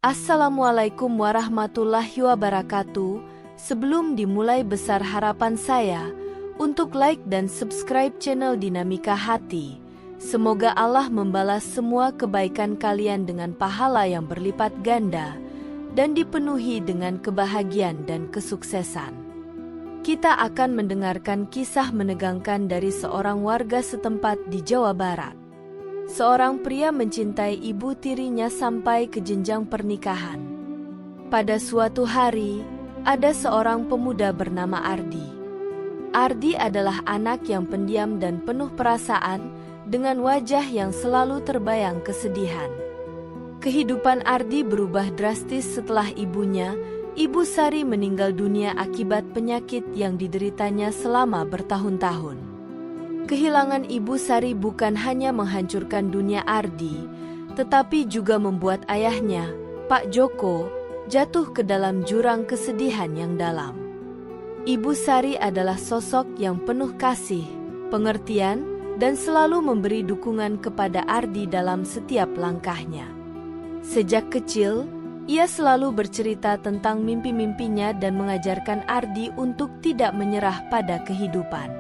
Assalamualaikum warahmatullahi wabarakatuh. Sebelum dimulai, besar harapan saya untuk like dan subscribe channel Dinamika Hati. Semoga Allah membalas semua kebaikan kalian dengan pahala yang berlipat ganda dan dipenuhi dengan kebahagiaan dan kesuksesan. Kita akan mendengarkan kisah menegangkan dari seorang warga setempat di Jawa Barat. Seorang pria mencintai ibu tirinya sampai ke jenjang pernikahan. Pada suatu hari, ada seorang pemuda bernama Ardi. Ardi adalah anak yang pendiam dan penuh perasaan, dengan wajah yang selalu terbayang kesedihan. Kehidupan Ardi berubah drastis setelah ibunya, Ibu Sari, meninggal dunia akibat penyakit yang dideritanya selama bertahun-tahun. Kehilangan Ibu Sari bukan hanya menghancurkan dunia Ardi, tetapi juga membuat ayahnya, Pak Joko, jatuh ke dalam jurang kesedihan yang dalam. Ibu Sari adalah sosok yang penuh kasih, pengertian, dan selalu memberi dukungan kepada Ardi dalam setiap langkahnya. Sejak kecil, ia selalu bercerita tentang mimpi-mimpinya dan mengajarkan Ardi untuk tidak menyerah pada kehidupan.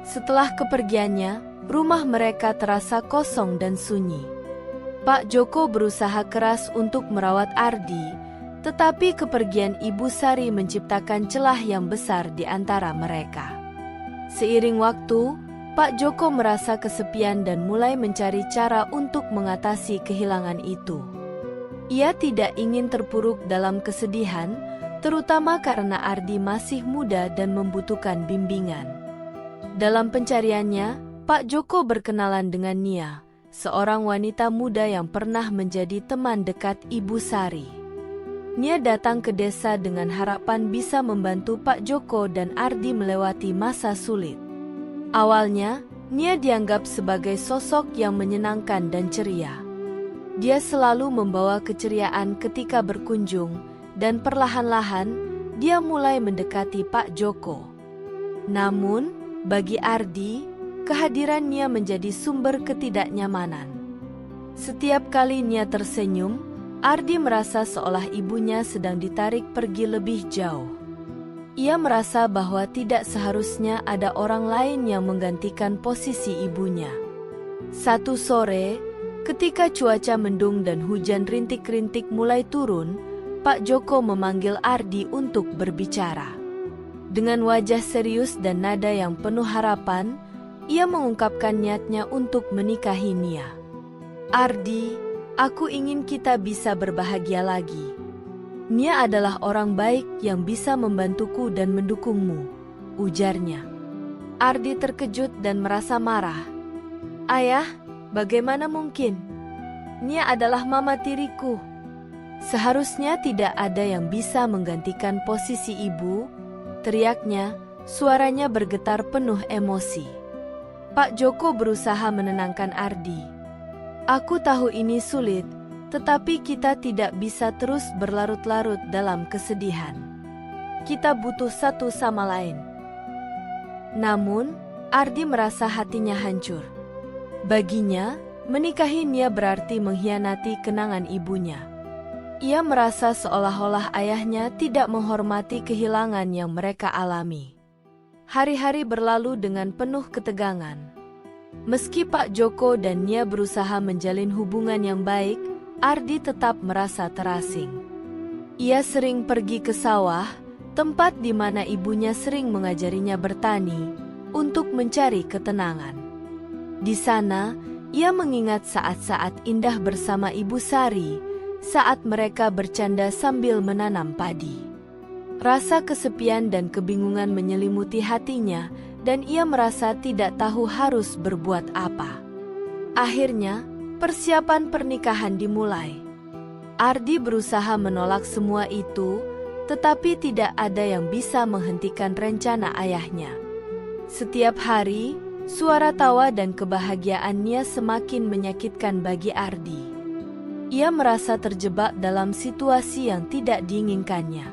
Setelah kepergiannya, rumah mereka terasa kosong dan sunyi. Pak Joko berusaha keras untuk merawat Ardi, tetapi kepergian Ibu Sari menciptakan celah yang besar di antara mereka. Seiring waktu, Pak Joko merasa kesepian dan mulai mencari cara untuk mengatasi kehilangan itu. Ia tidak ingin terpuruk dalam kesedihan, terutama karena Ardi masih muda dan membutuhkan bimbingan. Dalam pencariannya, Pak Joko berkenalan dengan Nia, seorang wanita muda yang pernah menjadi teman dekat Ibu Sari. Nia datang ke desa dengan harapan bisa membantu Pak Joko dan Ardi melewati masa sulit. Awalnya, Nia dianggap sebagai sosok yang menyenangkan dan ceria. Dia selalu membawa keceriaan ketika berkunjung, dan perlahan-lahan dia mulai mendekati Pak Joko. Namun, bagi Ardi, kehadiran Nia menjadi sumber ketidaknyamanan. Setiap kali Nia tersenyum, Ardi merasa seolah ibunya sedang ditarik pergi lebih jauh. Ia merasa bahwa tidak seharusnya ada orang lain yang menggantikan posisi ibunya. Satu sore, ketika cuaca mendung dan hujan rintik-rintik mulai turun, Pak Joko memanggil Ardi untuk berbicara. Dengan wajah serius dan nada yang penuh harapan, ia mengungkapkan niatnya untuk menikahi Nia. "Ardi, aku ingin kita bisa berbahagia lagi. Nia adalah orang baik yang bisa membantuku dan mendukungmu," ujarnya. Ardi terkejut dan merasa marah. "Ayah, bagaimana mungkin? Nia adalah mama tiriku. Seharusnya tidak ada yang bisa menggantikan posisi ibu," teriaknya, suaranya bergetar penuh emosi. Pak Joko berusaha menenangkan Ardi. "Aku tahu ini sulit, tetapi kita tidak bisa terus berlarut-larut dalam kesedihan. Kita butuh satu sama lain." Namun, Ardi merasa hatinya hancur. Baginya, menikahi Nia berarti mengkhianati kenangan ibunya. Ia merasa seolah-olah ayahnya tidak menghormati kehilangan yang mereka alami. Hari-hari berlalu dengan penuh ketegangan. Meski Pak Joko dan Nia berusaha menjalin hubungan yang baik, Ardi tetap merasa terasing. Ia sering pergi ke sawah, tempat di mana ibunya sering mengajarinya bertani, untuk mencari ketenangan. Di sana, ia mengingat saat-saat indah bersama Ibu Sari, saat mereka bercanda sambil menanam padi. Rasa kesepian dan kebingungan menyelimuti hatinya, dan ia merasa tidak tahu harus berbuat apa. Akhirnya, persiapan pernikahan dimulai. Ardi berusaha menolak semua itu, tetapi tidak ada yang bisa menghentikan rencana ayahnya. Setiap hari, suara tawa dan kebahagiaan Nia semakin menyakitkan bagi Ardi. Ia merasa terjebak dalam situasi yang tidak diinginkannya.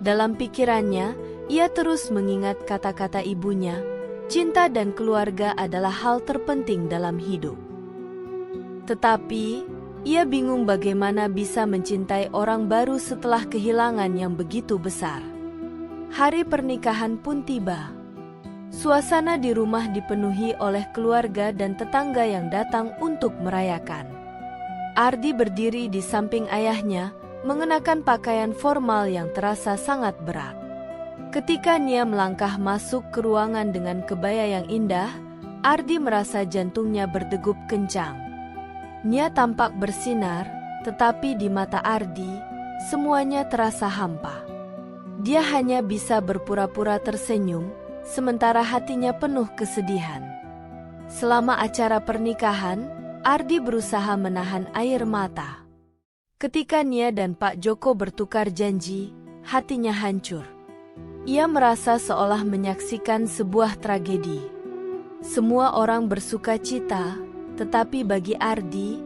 Dalam pikirannya, ia terus mengingat kata-kata ibunya, cinta dan keluarga adalah hal terpenting dalam hidup. Tetapi, Ia bingung bagaimana bisa mencintai orang baru setelah kehilangan yang begitu besar. Hari pernikahan pun tiba. Suasana di rumah dipenuhi oleh keluarga dan tetangga yang datang untuk merayakan. Ardi berdiri di samping ayahnya, mengenakan pakaian formal yang terasa sangat berat. Ketika Nia melangkah masuk ke ruangan dengan kebaya yang indah, Ardi merasa jantungnya berdegup kencang. Nia tampak bersinar, tetapi di mata Ardi, semuanya terasa hampa. Dia hanya bisa berpura-pura tersenyum, sementara hatinya penuh kesedihan. Selama acara pernikahan, Ardi berusaha menahan air mata. Ketika Nia dan Pak Joko bertukar janji, hatinya hancur. Ia merasa seolah menyaksikan sebuah tragedi. Semua orang bersuka cita, tetapi bagi Ardi,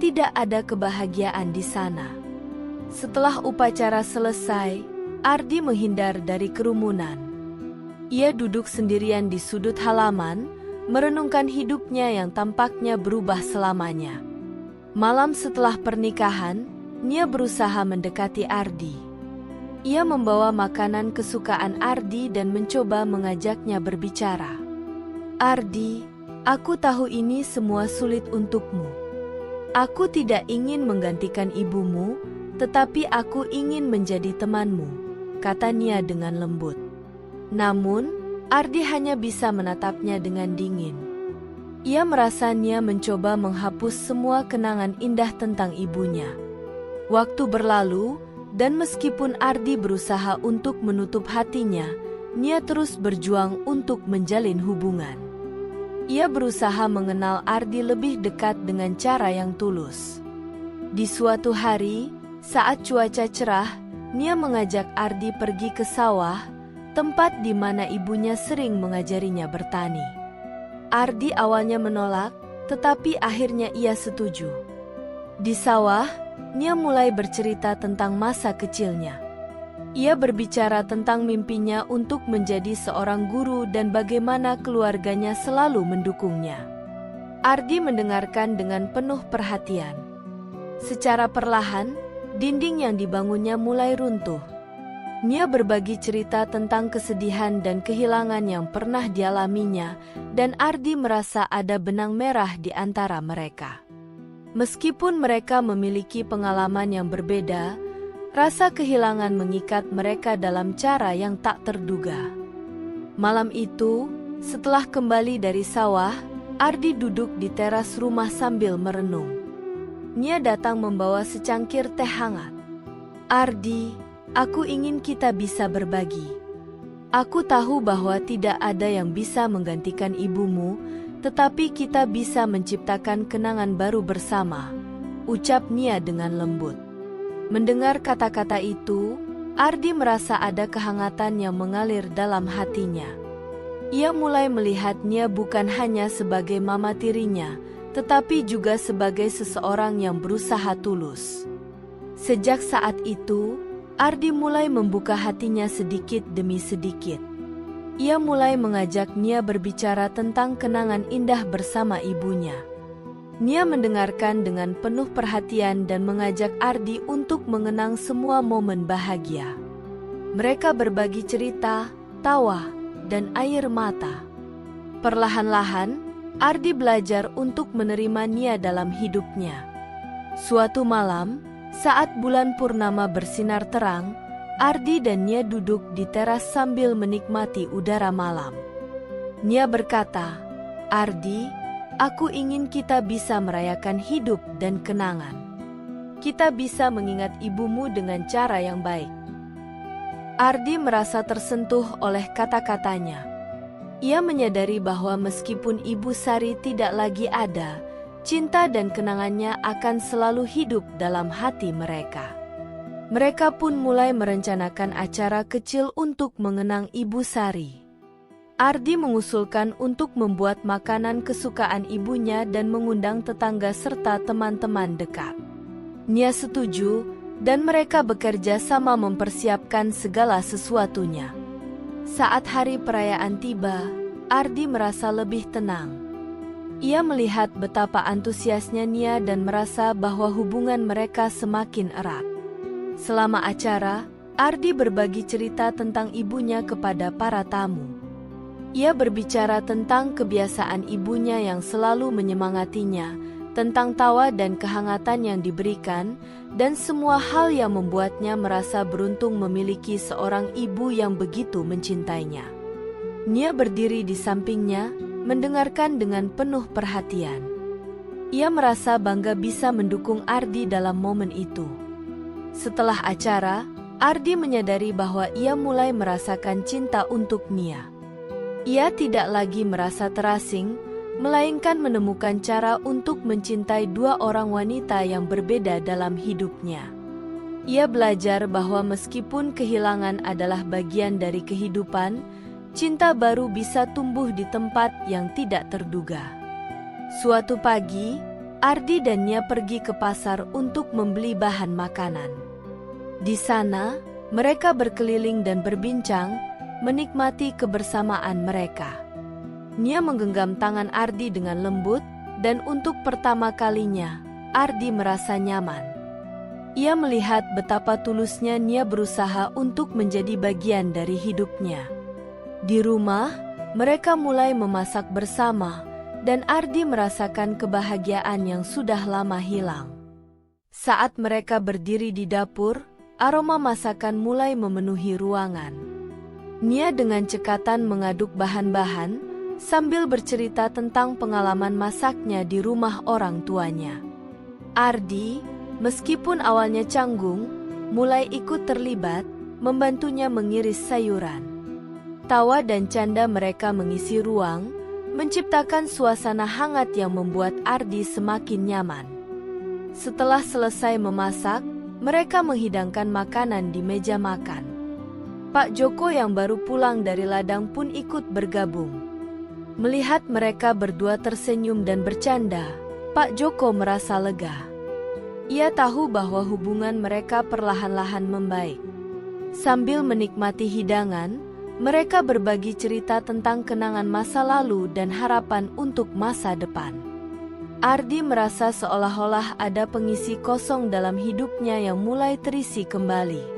tidak ada kebahagiaan di sana. Setelah upacara selesai, Ardi menghindar dari kerumunan. Ia duduk sendirian di sudut halaman, merenungkan hidupnya yang tampaknya berubah selamanya. Malam setelah pernikahan, Nia berusaha mendekati Ardi. Ia membawa makanan kesukaan Ardi dan mencoba mengajaknya berbicara. "Ardi, aku tahu ini semua sulit untukmu. Aku tidak ingin menggantikan ibumu, tetapi aku ingin menjadi temanmu," kata Nia dengan lembut. Namun, Ardi hanya bisa menatapnya dengan dingin. Ia merasa Nia mencoba menghapus semua kenangan indah tentang ibunya. Waktu berlalu, dan meskipun Ardi berusaha untuk menutup hatinya, Nia terus berjuang untuk menjalin hubungan. Ia berusaha mengenal Ardi lebih dekat dengan cara yang tulus. Di suatu hari, saat cuaca cerah, Nia mengajak Ardi pergi ke sawah, tempat di mana ibunya sering mengajarinya bertani. Ardi awalnya menolak, tetapi akhirnya ia setuju. Di sawah, Nia mulai bercerita tentang masa kecilnya. Ia berbicara tentang mimpinya untuk menjadi seorang guru dan bagaimana keluarganya selalu mendukungnya. Ardi mendengarkan dengan penuh perhatian. Secara perlahan, dinding yang dibangunnya mulai runtuh. Nia berbagi cerita tentang kesedihan dan kehilangan yang pernah dialaminya, dan Ardi merasa ada benang merah di antara mereka. Meskipun mereka memiliki pengalaman yang berbeda, rasa kehilangan mengikat mereka dalam cara yang tak terduga. Malam itu, setelah kembali dari sawah, Ardi duduk di teras rumah sambil merenung. Nia datang membawa secangkir teh hangat. "Ardi, aku ingin kita bisa berbagi. Aku tahu bahwa tidak ada yang bisa menggantikan ibumu, tetapi kita bisa menciptakan kenangan baru bersama," ucap Nia dengan lembut. Mendengar kata-kata itu, Ardi merasa ada kehangatan yang mengalir dalam hatinya. Ia mulai melihat Nia bukan hanya sebagai mama tirinya, tetapi juga sebagai seseorang yang berusaha tulus. Sejak saat itu, Ardi mulai membuka hatinya sedikit demi sedikit. Ia mulai mengajak Nia berbicara tentang kenangan indah bersama ibunya. Nia mendengarkan dengan penuh perhatian dan mengajak Ardi untuk mengenang semua momen bahagia. Mereka berbagi cerita, tawa, dan air mata. Perlahan-lahan, Ardi belajar untuk menerima Nia dalam hidupnya. Suatu malam, saat bulan purnama bersinar terang, Ardi dan Nia duduk di teras sambil menikmati udara malam. Nia berkata, "Ardi, aku ingin kita bisa merayakan hidup dan kenangan. Kita bisa mengingat ibumu dengan cara yang baik." Ardi merasa tersentuh oleh kata-katanya. Ia menyadari bahwa meskipun Ibu Sari tidak lagi ada, cinta dan kenangannya akan selalu hidup dalam hati mereka. Mereka pun mulai merencanakan acara kecil untuk mengenang Ibu Sari. Ardi mengusulkan untuk membuat makanan kesukaan ibunya dan mengundang tetangga serta teman-teman dekat. Nia setuju, dan mereka bekerja sama mempersiapkan segala sesuatunya. Saat hari perayaan tiba, Ardi merasa lebih tenang. Ia melihat betapa antusiasnya Nia dan merasa bahwa hubungan mereka semakin erat. Selama acara, Ardi berbagi cerita tentang ibunya kepada para tamu. Ia berbicara tentang kebiasaan ibunya yang selalu menyemangatinya, tentang tawa dan kehangatan yang diberikan, dan semua hal yang membuatnya merasa beruntung memiliki seorang ibu yang begitu mencintainya. Nia berdiri di sampingnya, mendengarkan dengan penuh perhatian. Ia merasa bangga bisa mendukung Ardi dalam momen itu. Setelah acara, Ardi menyadari bahwa ia mulai merasakan cinta untuk Nia. Ia tidak lagi merasa terasing, melainkan menemukan cara untuk mencintai dua orang wanita yang berbeda dalam hidupnya. Ia belajar bahwa meskipun kehilangan adalah bagian dari kehidupan, cinta baru bisa tumbuh di tempat yang tidak terduga. Suatu pagi, Ardi dan Nia pergi ke pasar untuk membeli bahan makanan. Di sana, mereka berkeliling dan berbincang, menikmati kebersamaan mereka. Nia menggenggam tangan Ardi dengan lembut, dan untuk pertama kalinya, Ardi merasa nyaman. Ia melihat betapa tulusnya Nia berusaha untuk menjadi bagian dari hidupnya. Di rumah, mereka mulai memasak bersama, dan Ardi merasakan kebahagiaan yang sudah lama hilang. Saat mereka berdiri di dapur, aroma masakan mulai memenuhi ruangan. Nia dengan cekatan mengaduk bahan-bahan, sambil bercerita tentang pengalaman masaknya di rumah orang tuanya. Ardi, meskipun awalnya canggung, mulai ikut terlibat, membantunya mengiris sayuran. Tawa dan canda mereka mengisi ruang, menciptakan suasana hangat yang membuat Ardi semakin nyaman. Setelah selesai memasak, mereka menghidangkan makanan di meja makan. Pak Joko yang baru pulang dari ladang pun ikut bergabung. Melihat mereka berdua tersenyum dan bercanda, Pak Joko merasa lega. Ia tahu bahwa hubungan mereka perlahan-lahan membaik. Sambil menikmati hidangan, mereka berbagi cerita tentang kenangan masa lalu dan harapan untuk masa depan. Ardi merasa seolah-olah ada pengisi kosong dalam hidupnya yang mulai terisi kembali.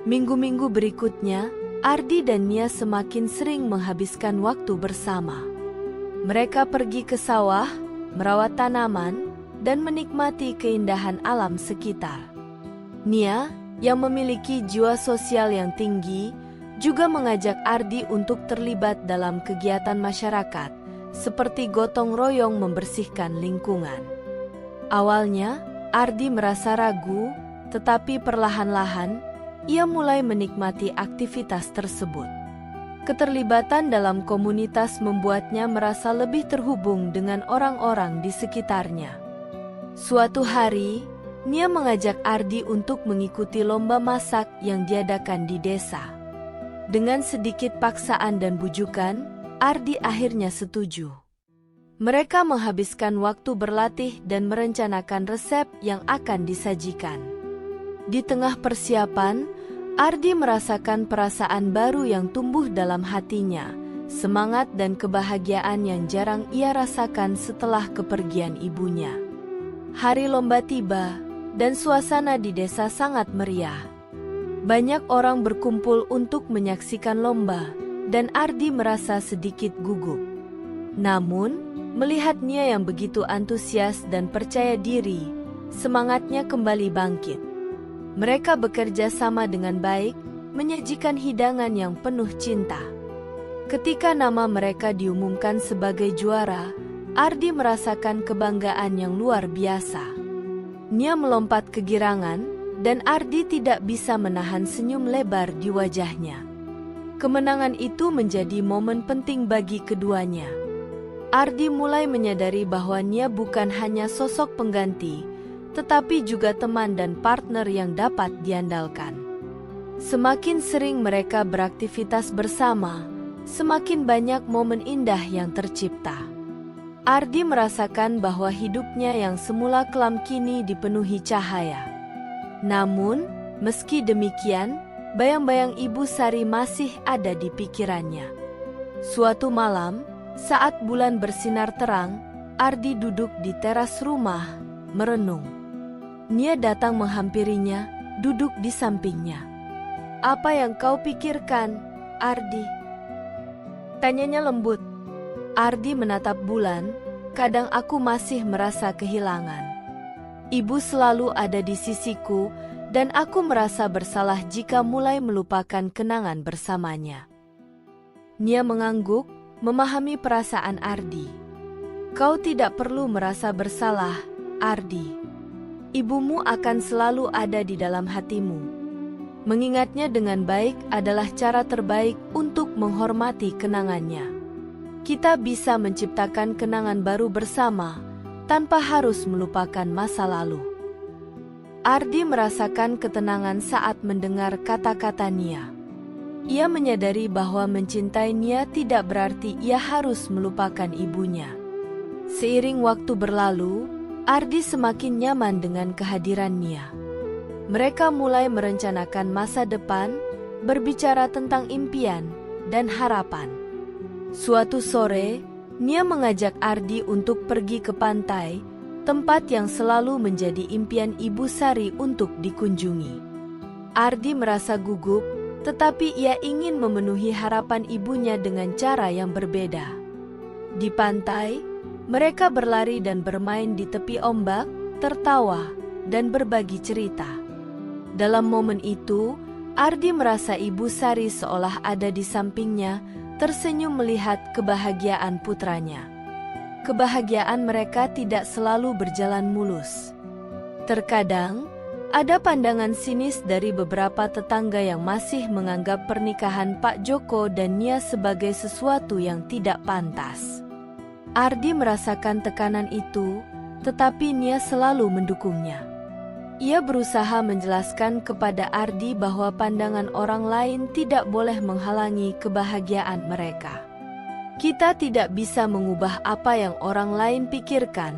Minggu-minggu berikutnya, Ardi dan Nia semakin sering menghabiskan waktu bersama. Mereka pergi ke sawah, merawat tanaman, dan menikmati keindahan alam sekitar. Nia, yang memiliki jiwa sosial yang tinggi, juga mengajak Ardi untuk terlibat dalam kegiatan masyarakat, seperti gotong royong membersihkan lingkungan. Awalnya, Ardi merasa ragu, tetapi perlahan-lahan, ia mulai menikmati aktivitas tersebut. Keterlibatan dalam komunitas membuatnya merasa lebih terhubung dengan orang-orang di sekitarnya. Suatu hari, Nia mengajak Ardi untuk mengikuti lomba masak yang diadakan di desa. Dengan sedikit paksaan dan bujukan, Ardi akhirnya setuju. Mereka menghabiskan waktu berlatih dan merencanakan resep yang akan disajikan. Di tengah persiapan, Ardi merasakan perasaan baru yang tumbuh dalam hatinya, semangat dan kebahagiaan yang jarang ia rasakan setelah kepergian ibunya. Hari lomba tiba, dan suasana di desa sangat meriah. Banyak orang berkumpul untuk menyaksikan lomba, dan Ardi merasa sedikit gugup. Namun, melihat Nia yang begitu antusias dan percaya diri, semangatnya kembali bangkit. Mereka bekerja sama dengan baik, menyajikan hidangan yang penuh cinta. Ketika nama mereka diumumkan sebagai juara, Ardi merasakan kebanggaan yang luar biasa. Nia melompat kegirangan, dan Ardi tidak bisa menahan senyum lebar di wajahnya. Kemenangan itu menjadi momen penting bagi keduanya. Ardi mulai menyadari bahwa Nia bukan hanya sosok pengganti, tetapi juga teman dan partner yang dapat diandalkan. Semakin sering mereka beraktivitas bersama, semakin banyak momen indah yang tercipta. Ardi merasakan bahwa hidupnya yang semula kelam kini dipenuhi cahaya. Namun, meski demikian, bayang-bayang Ibu Sari masih ada di pikirannya. Suatu malam, saat bulan bersinar terang, Ardi duduk di teras rumah, merenung. Nia datang menghampirinya, duduk di sampingnya. "Apa yang kau pikirkan, Ardi?" tanyanya lembut. Ardi menatap bulan. "Kadang aku masih merasa kehilangan. Ibu selalu ada di sisiku, dan aku merasa bersalah jika mulai melupakan kenangan bersamanya." Nia mengangguk, memahami perasaan Ardi. "Kau tidak perlu merasa bersalah, Ardi. Ibumu akan selalu ada di dalam hatimu. Mengingatnya dengan baik adalah cara terbaik untuk menghormati kenangannya. Kita bisa menciptakan kenangan baru bersama, tanpa harus melupakan masa lalu." Ardi merasakan ketenangan saat mendengar kata-kata Nia. Ia menyadari bahwa mencintai Nia tidak berarti ia harus melupakan ibunya. Seiring waktu berlalu, Ardi semakin nyaman dengan kehadiran Nia. Mereka mulai merencanakan masa depan, berbicara tentang impian dan harapan. Suatu sore, Nia mengajak Ardi untuk pergi ke pantai, tempat yang selalu menjadi impian Ibu Sari untuk dikunjungi. Ardi merasa gugup, tetapi ia ingin memenuhi harapan ibunya dengan cara yang berbeda. Di pantai, mereka berlari dan bermain di tepi ombak, tertawa, dan berbagi cerita. Dalam momen itu, Ardi merasa Ibu Sari seolah ada di sampingnya, tersenyum melihat kebahagiaan putranya. Kebahagiaan mereka tidak selalu berjalan mulus. Terkadang, ada pandangan sinis dari beberapa tetangga yang masih menganggap pernikahan Pak Joko dan Nia sebagai sesuatu yang tidak pantas. Ardi merasakan tekanan itu, tetapi Nia selalu mendukungnya. Ia berusaha menjelaskan kepada Ardi bahwa pandangan orang lain tidak boleh menghalangi kebahagiaan mereka. Kita tidak bisa mengubah apa yang orang lain pikirkan,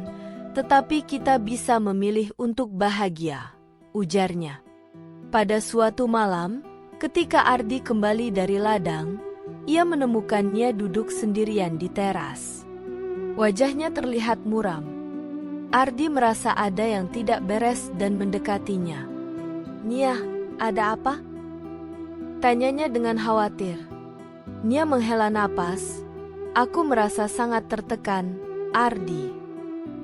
tetapi kita bisa memilih untuk bahagia, ujarnya. Pada suatu malam, ketika Ardi kembali dari ladang, ia menemukannya duduk sendirian di teras. Wajahnya terlihat muram. Ardi merasa ada yang tidak beres dan mendekatinya. "Nia, ada apa?" tanyanya dengan khawatir. Nia menghela napas. "Aku merasa sangat tertekan, Ardi.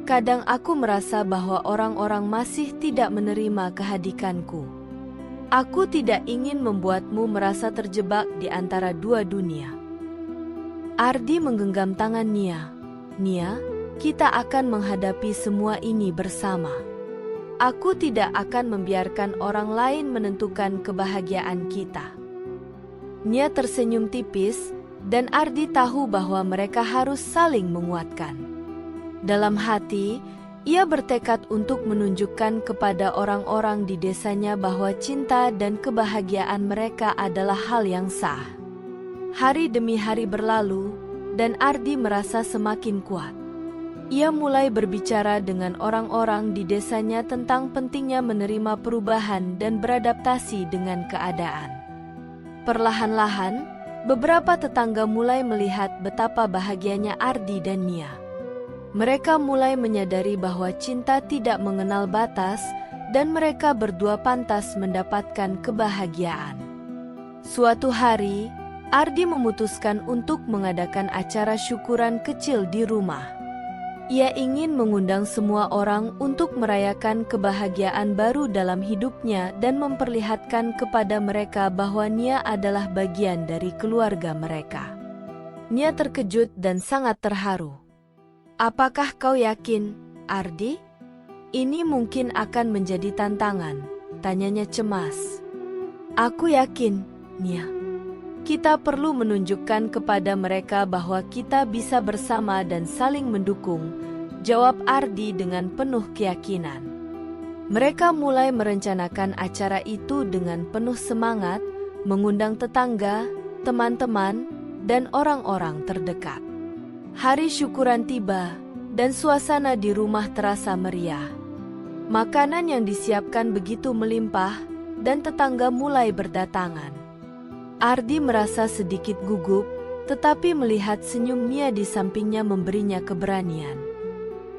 Kadang aku merasa bahwa orang-orang masih tidak menerima kehadikanku. Aku tidak ingin membuatmu merasa terjebak di antara dua dunia." Ardi menggenggam tangan Nia. "Nia, kita akan menghadapi semua ini bersama. Aku tidak akan membiarkan orang lain menentukan kebahagiaan kita." Nia tersenyum tipis, dan Ardi tahu bahwa mereka harus saling menguatkan. Dalam hati, ia bertekad untuk menunjukkan kepada orang-orang di desanya bahwa cinta dan kebahagiaan mereka adalah hal yang sah. Hari demi hari berlalu, dan Ardi merasa semakin kuat. Ia mulai berbicara dengan orang-orang di desanya tentang pentingnya menerima perubahan dan beradaptasi dengan keadaan. Perlahan-lahan, beberapa tetangga mulai melihat betapa bahagianya Ardi dan Nia. Mereka mulai menyadari bahwa cinta tidak mengenal batas dan mereka berdua pantas mendapatkan kebahagiaan. Suatu hari, Ardi memutuskan untuk mengadakan acara syukuran kecil di rumah. Ia ingin mengundang semua orang untuk merayakan kebahagiaan baru dalam hidupnya dan memperlihatkan kepada mereka bahwa Nia adalah bagian dari keluarga mereka. Nia terkejut dan sangat terharu. "Apakah kau yakin, Ardi? Ini mungkin akan menjadi tantangan," tanyanya cemas. "Aku yakin, Nia. Kita perlu menunjukkan kepada mereka bahwa kita bisa bersama dan saling mendukung," jawab Ardi dengan penuh keyakinan. Mereka mulai merencanakan acara itu dengan penuh semangat, mengundang tetangga, teman-teman, dan orang-orang terdekat. Hari syukuran tiba, dan suasana di rumah terasa meriah. Makanan yang disiapkan begitu melimpah, dan tetangga mulai berdatangan. Ardi merasa sedikit gugup, tetapi melihat senyum Nia di sampingnya memberinya keberanian.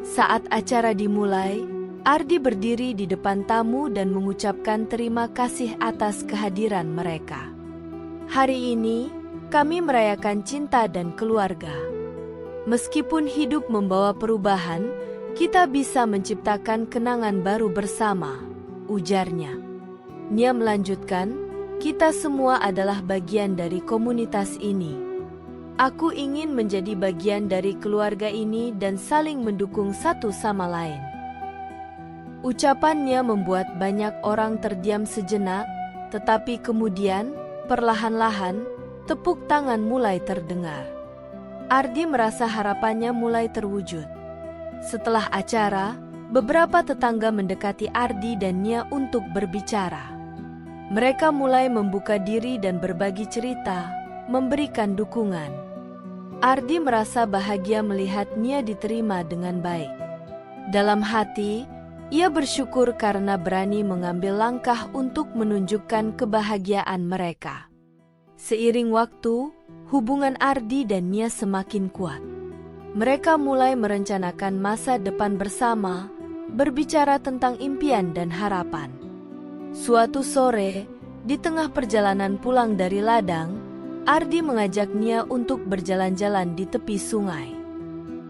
Saat acara dimulai, Ardi berdiri di depan tamu dan mengucapkan terima kasih atas kehadiran mereka. Hari ini, kami merayakan cinta dan keluarga. Meskipun hidup membawa perubahan, kita bisa menciptakan kenangan baru bersama, ujarnya. Nia melanjutkan, kita semua adalah bagian dari komunitas ini. Aku ingin menjadi bagian dari keluarga ini dan saling mendukung satu sama lain. Ucapannya membuat banyak orang terdiam sejenak, tetapi kemudian, perlahan-lahan, tepuk tangan mulai terdengar. Ardi merasa harapannya mulai terwujud. Setelah acara, beberapa tetangga mendekati Ardi dan Nia untuk berbicara. Mereka mulai membuka diri dan berbagi cerita, memberikan dukungan. Ardi merasa bahagia melihat Nia diterima dengan baik. Dalam hati, ia bersyukur karena berani mengambil langkah untuk menunjukkan kebahagiaan mereka. Seiring waktu, hubungan Ardi dan Nia semakin kuat. Mereka mulai merencanakan masa depan bersama, berbicara tentang impian dan harapan. Suatu sore, di tengah perjalanan pulang dari ladang, Ardi mengajak Nia untuk berjalan-jalan di tepi sungai.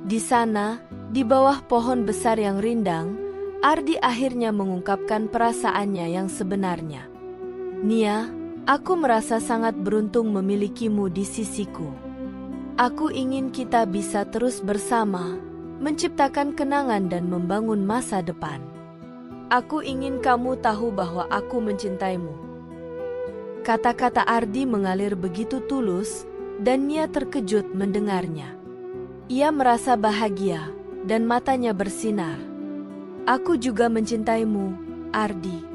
Di sana, di bawah pohon besar yang rindang, Ardi akhirnya mengungkapkan perasaannya yang sebenarnya. Nia, aku merasa sangat beruntung memilikimu di sisiku. Aku ingin kita bisa terus bersama, menciptakan kenangan dan membangun masa depan. Aku ingin kamu tahu bahwa aku mencintaimu. Kata-kata Ardi mengalir begitu tulus, dan Nia terkejut mendengarnya. Ia merasa bahagia, dan matanya bersinar. Aku juga mencintaimu, Ardi.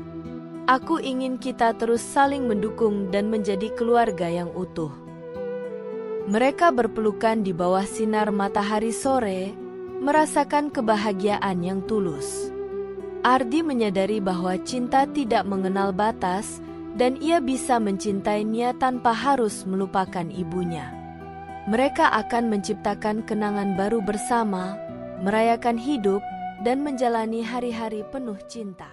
Aku ingin kita terus saling mendukung dan menjadi keluarga yang utuh. Mereka berpelukan di bawah sinar matahari sore, merasakan kebahagiaan yang tulus. Ardi menyadari bahwa cinta tidak mengenal batas, dan ia bisa mencintai Nia tanpa harus melupakan ibunya. Mereka akan menciptakan kenangan baru bersama, merayakan hidup, dan menjalani hari-hari penuh cinta.